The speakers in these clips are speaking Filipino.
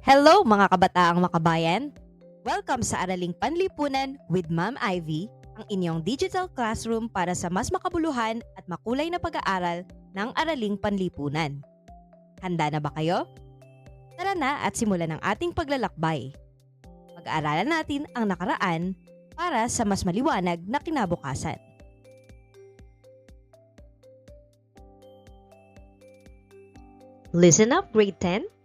Hello mga kabataang makabayan! Welcome sa Araling Panlipunan with Ma'am Ivy, ang inyong digital classroom para sa mas makabuluhan at makulay na pag-aaral ng Araling Panlipunan. Handa na ba kayo? Tara na at simulan ang ating paglalakbay. Pag-aaralan natin ang nakaraan para sa mas maliwanag na kinabukasan. Listen up, Grade 10!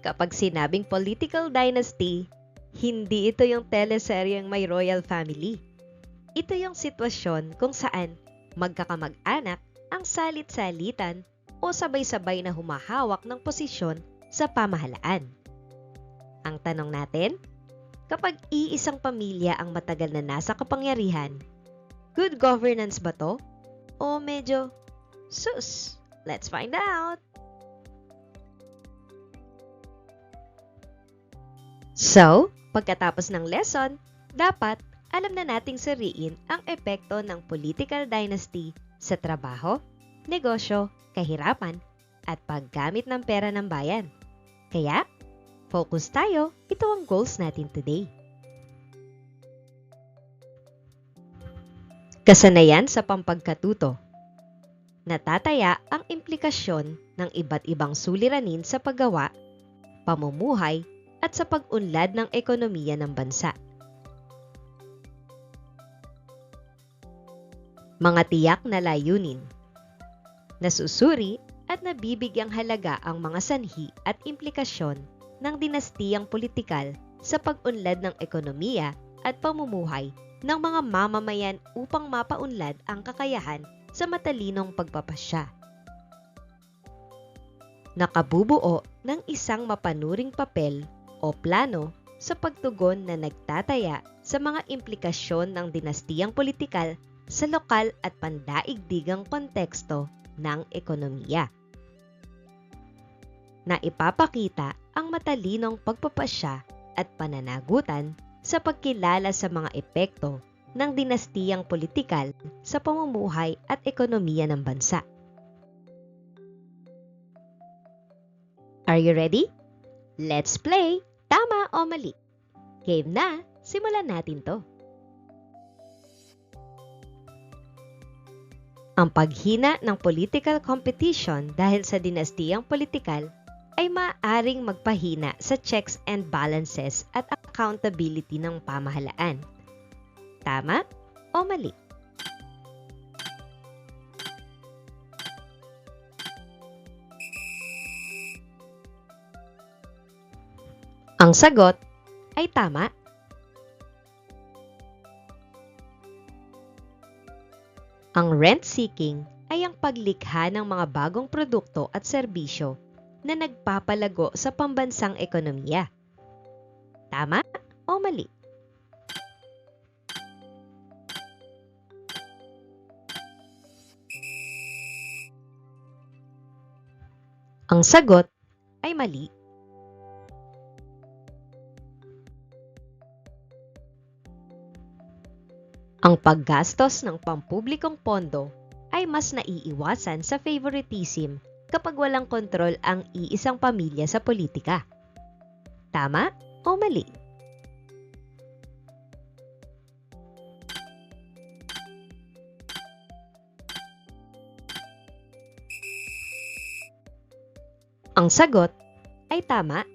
Kapag sinabing political dynasty, hindi ito yung teleseryeng may royal family. Ito yung sitwasyon kung saan magkakamag-anak ang salit-salitan o sabay-sabay na humahawak ng posisyon sa pamahalaan. Ang tanong natin, kapag iisang pamilya ang matagal na nasa kapangyarihan, good governance ba to? O medyo sus? Let's find out! So, pagkatapos ng lesson, dapat alam na nating suriin ang epekto ng political dynasty sa trabaho, negosyo, kahirapan, at paggamit ng pera ng bayan. Kaya, focus tayo, ito ang goals natin today. Kasanayan sa pampagkatuto. Natataya ang implikasyon ng iba't ibang suliranin sa paggawa, pamumuhay, at sa pag-unlad ng ekonomiya ng bansa. Mga tiyak na layunin. Nasusuri at nabibigyang halaga ang mga sanhi at implikasyon ng dinastiyang politikal sa pag-unlad ng ekonomiya at pamumuhay ng mga mamamayan upang mapaunlad ang kakayahan sa matalinong pagpapasya. Nakabubuo ng isang mapanuring papel o plano sa pagtugon na nagtataya sa mga implikasyon ng dinastiyang politikal sa lokal at pandaigdigang konteksto ng ekonomiya. Naipapakita ang matalinong pagpapasya at pananagutan sa pagkilala sa mga epekto ng dinastiyang politikal sa pamumuhay at ekonomiya ng bansa. Are you ready? Let's play! Tama o mali? Game na! Simulan natin to. Ang paghina ng political competition dahil sa dinastiyang politikal ay maaaring magpahina sa checks and balances at accountability ng pamahalaan. Tama o mali? Ang sagot ay tama. Ang rent-seeking ay ang paglikha ng mga bagong produkto at serbisyo na nagpapalago sa pambansang ekonomiya. Tama o mali? Ang sagot ay mali. Ang paggastos ng pampublikong pondo ay mas naiiwasan sa favoritism kapag walang kontrol ang iisang pamilya sa politika. Tama o mali? Ang sagot ay tama.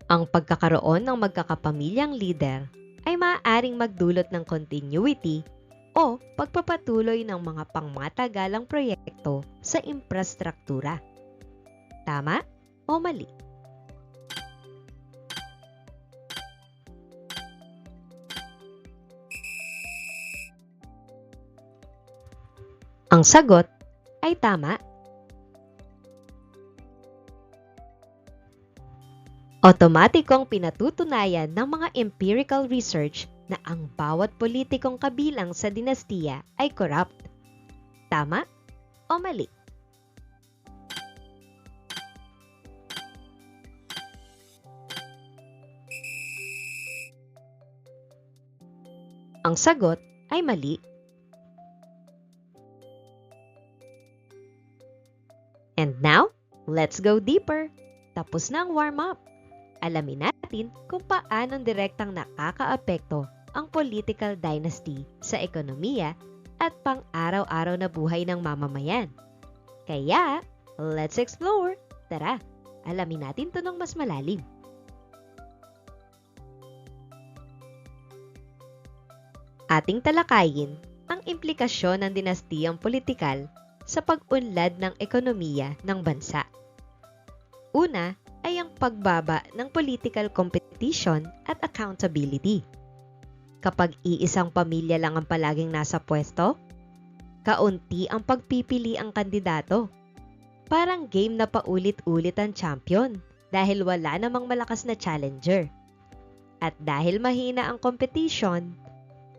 Ang pagkakaroon ng magkakapamilyang leader ay maaaring magdulot ng continuity o pagpapatuloy ng mga pangmatagalang proyekto sa infrastruktura. Tama o mali? Ang sagot ay tama. Otomatikong pinatutunayan ng mga empirical research na ang bawat politikong kabilang sa dinastiya ay corrupt. Tama o mali? Ang sagot ay mali. And now, let's go deeper. Tapos na ang warm-up. Alamin natin kung paanong direktang nakakaapekto ang political dynasty sa ekonomiya at pang-araw-araw na buhay ng mamamayan. Kaya, let's explore! Tara, alamin natin ito ng mas malalim. Ating talakayin ang implikasyon ng dinastiyang politikal sa pag-unlad ng ekonomiya ng bansa. Una ay ang pagbaba ng political competition at accountability. Kapag iisang pamilya lang ang palaging nasa pwesto, kaunti ang pagpipili ang kandidato. Parang game na paulit-ulit ang champion dahil wala namang malakas na challenger. At dahil mahina ang competition,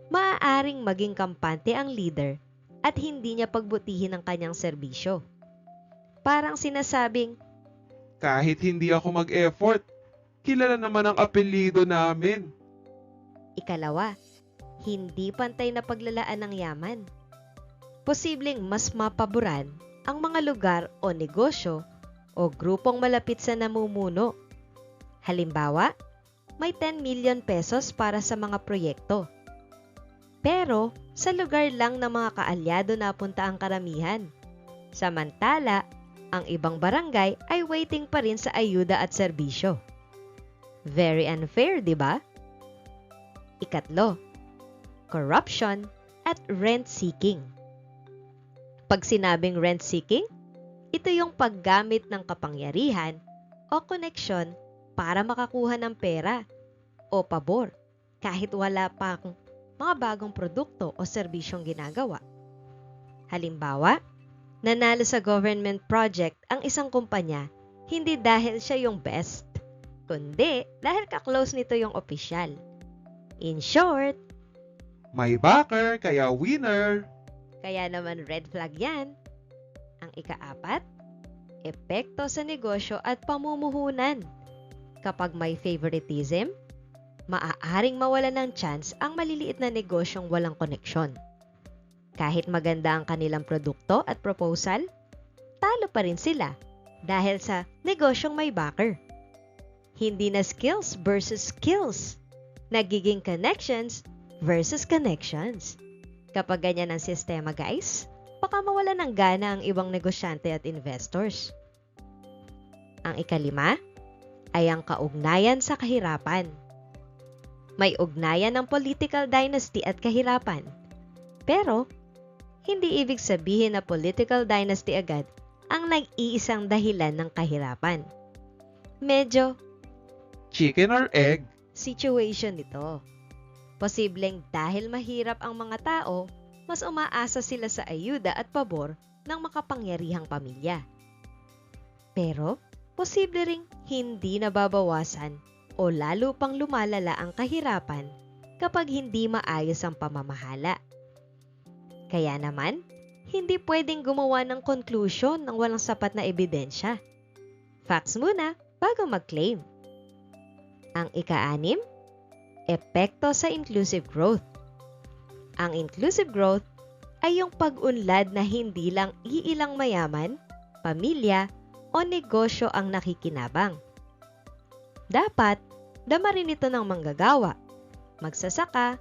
maaaring maging kampante ang leader at hindi niya pagbutihin ang kanyang serbisyo. Parang sinasabing, kahit hindi ako mag-effort, kilala naman ang apelyido namin. Ikalawa, hindi pantay na paglalaan ng yaman. Posibleng mas mapaboran ang mga lugar o negosyo o grupong malapit sa namumuno. Halimbawa, may 10 million pesos para sa mga proyekto. Pero sa lugar lang ng mga kaalyado napunta ang karamihan. Samantala, ang ibang barangay ay waiting pa rin sa ayuda at serbisyo. Very unfair, di ba? Ikatlo, corruption at rent-seeking. Pag sinabing rent-seeking, ito yung paggamit ng kapangyarihan o koneksyon para makakuha ng pera o pabor kahit wala pang mga bagong produkto o serbisyong ginagawa. Halimbawa, nanalo sa government project ang isang kumpanya hindi dahil siya yung best, kundi dahil ka-close nito yung opisyal. In short, may backer kaya winner. Kaya naman red flag yan. Ang ika-4, epekto sa negosyo at pamumuhunan. Kapag may favoritism, maaaring mawala ng chance ang maliliit na negosyong walang koneksyon. Kahit maganda ang kanilang produkto at proposal, talo pa rin sila dahil sa negosyong may backer. Hindi na skills versus skills, nagiging connections versus connections. Kapag ganyan ang sistema guys, baka mawala ng gana ang ibang negosyante at investors. Ang ika-5 ay ang kaugnayan sa kahirapan. May ugnayan ng political dynasty at kahirapan. Pero, hindi ibig sabihin na political dynasty agad ang nag-iisang dahilan ng kahirapan. Medyo chicken or egg? Situation ito. Posibleng dahil mahirap ang mga tao, mas umaasa sila sa ayuda at pabor ng makapangyarihang pamilya. Pero, posible ring hindi nababawasan o lalo pang lumalala ang kahirapan kapag hindi maayos ang pamamahala. Kaya naman, hindi pwedeng gumawa ng conclusion ng walang sapat na ebidensya. Facts muna bago mag-claim. Ang ika-6, epekto sa inclusive growth. Ang inclusive growth ay yung pag-unlad na hindi lang iilang mayaman, pamilya, o negosyo ang nakikinabang. Dapat, dama rin ito ng manggagawa, magsasaka,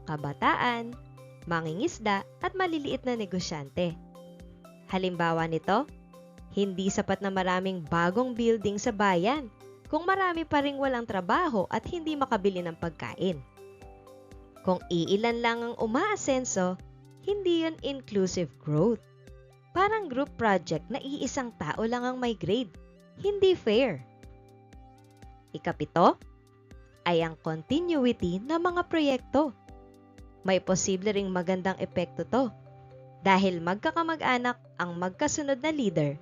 kabataan, mangingisda at maliliit na negosyante. Halimbawa nito, hindi sapat na maraming bagong building sa bayan kung marami pa ring walang trabaho at hindi makabili ng pagkain. Kung iilan lang ang umaasenso, hindi yun inclusive growth. Parang group project na iisang tao lang ang may grade. Hindi fair. Ika-7 ay ang continuity ng mga proyekto. May posible ring magandang epekto to. Dahil magkakamag-anak ang magkasunod na leader,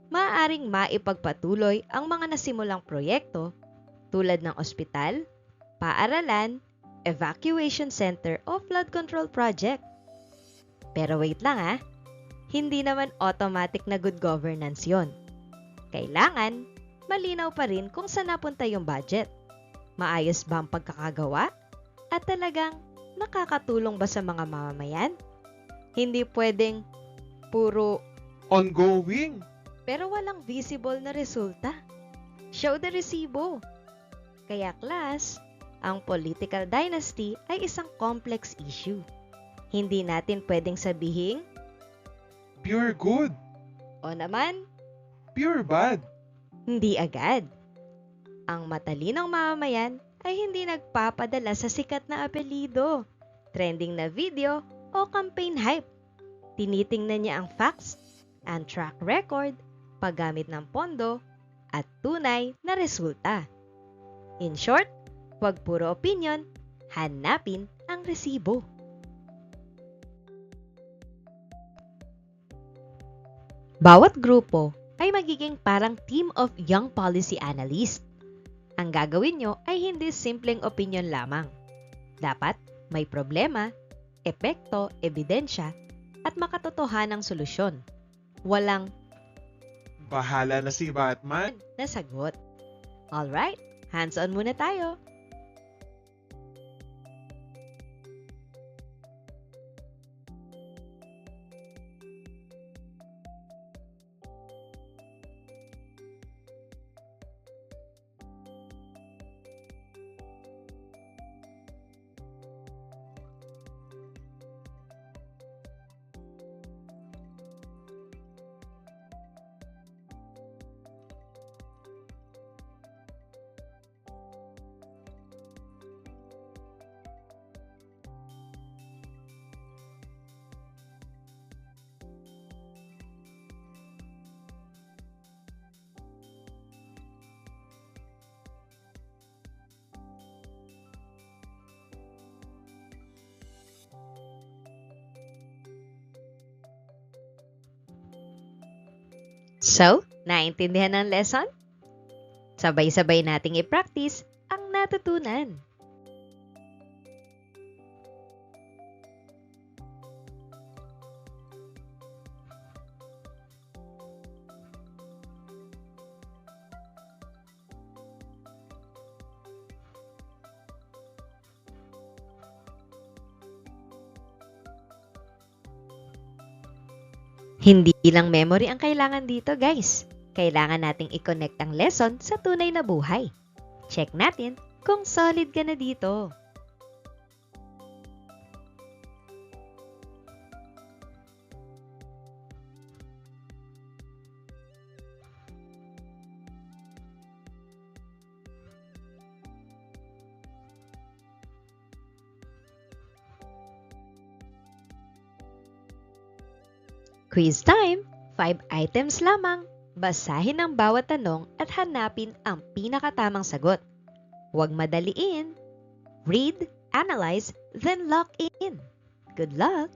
maaaring maipagpatuloy ang mga nasimulang proyekto tulad ng ospital, paaralan, evacuation center o flood control project. Pero wait lang hindi naman automatic na good governance yon. Kailangan, malinaw pa rin kung saan napunta yung budget. Maayos ba ang pagkakagawa? At talagang nakakatulong ba sa mga mamamayan? Hindi pwedeng puro ongoing. pero walang visible na resulta. Show the resibo. Kaya class, ang political dynasty ay isang complex issue. Hindi natin pwedeng sabihin, Pure good. o naman, Pure bad. hindi agad. Ang matalinong mamamayan ay hindi nagpapadala sa sikat na apelido, trending na video o campaign hype. Tinitingnan niya ang facts, ang track record, paggamit ng pondo, at tunay na resulta. In short, huwag puro opinion, hanapin ang resibo. Bawat grupo ay magiging parang team of young policy analyst. Ang gagawin nyo ay hindi simpleng opinion lamang. Dapat may problema, epekto, ebidensya, at makatotohanang solusyon. Walang Bahala na si Batman. na sagot. Alright, hands-on muna tayo. So, naintindihan ang lesson? Sabay-sabay nating i-practice ang natutunan. Hindi lang memory ang kailangan dito, guys. Kailangan nating i-connect ang lesson sa tunay na buhay. Check natin kung solid ka na dito. Quiz time! 5 items lamang. Basahin ang bawat tanong at hanapin ang pinakatamang sagot. Huwag madaliin. Read, analyze, then lock in. Good luck!